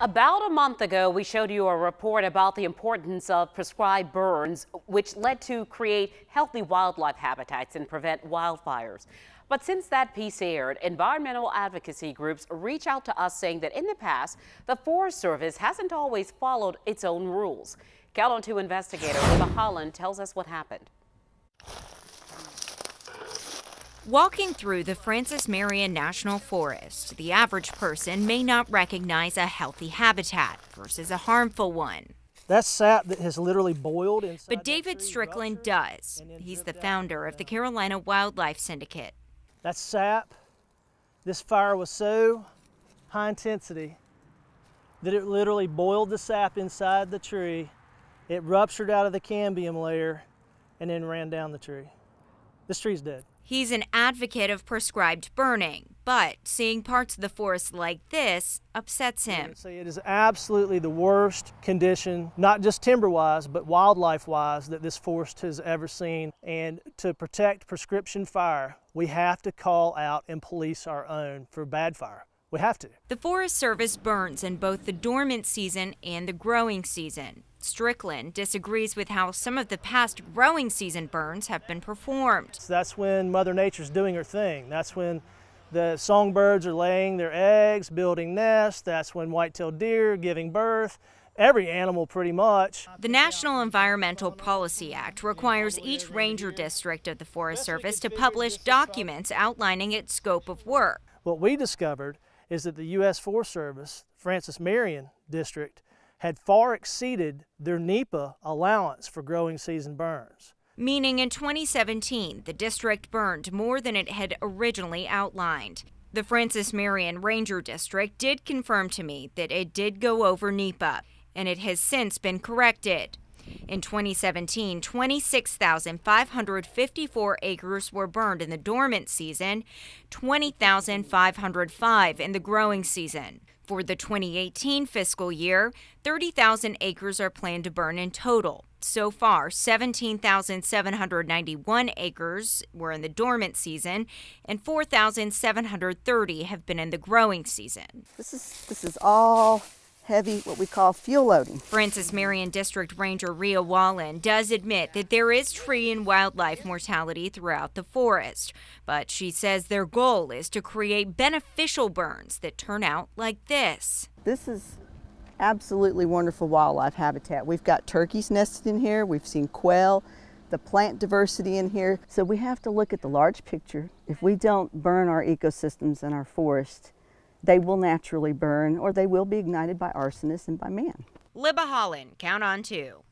About a month ago, we showed you a report about the importance of prescribed burns, which led to create healthy wildlife habitats and prevent wildfires. But since that piece aired, environmental advocacy groups reach out to us saying that in the past, the Forest Service hasn't always followed its own rules. Count on 2 investigator Eva Holland tells us what happened. Walking through the Francis Marion National Forest, the average person may not recognize a healthy habitat versus a harmful one. That's sap that has literally boiled inside. But David Strickland does. He's the founder of the Carolina Wildlife Syndicate. That's sap. This fire was so high intensity that it literally boiled the sap inside the tree. It ruptured out of the cambium layer and then ran down the tree. This tree's dead. He's an advocate of prescribed burning, but seeing parts of the forest like this upsets him. It is absolutely the worst condition, not just timber-wise, but wildlife-wise, that this forest has ever seen. And to protect prescription fire, we have to call out and police our own for bad fire. We have to. The Forest Service burns in both the dormant season and the growing season. Strickland disagrees with how some of the past growing season burns have been performed. So that's when Mother Nature's doing her thing. That's when the songbirds are laying their eggs, building nests. That's when white-tailed deer are giving birth. Every animal pretty much. The National Environmental Policy Act requires each ranger district of the Forest Service to publish documents outlining its scope of work. What we discovered is that the U.S. Forest Service, Francis Marion District, had far exceeded their NEPA allowance for growing season burns. Meaning in 2017, the district burned more than it had originally outlined. The Francis Marion Ranger District did confirm to me that it did go over NEPA, and it has since been corrected. In 2017, 26,554 acres were burned in the dormant season, 20,505 in the growing season. For the 2018 fiscal year, 30,000 acres are planned to burn in total. So far, 17,791 acres were in the dormant season, and 4,730 have been in the growing season. This is all heavy, what we call fuel loading. Francis Marion District Ranger Rhea Wallen does admit that there is tree and wildlife mortality throughout the forest, but she says their goal is to create beneficial burns that turn out like this. This is absolutely wonderful wildlife habitat. We've got turkeys nested in here, we've seen quail, the plant diversity in here. So we have to look at the large picture. If we don't burn our ecosystems and our forest, they will naturally burn, or they will be ignited by arsonists and by man. Libba Holland, Count on 2.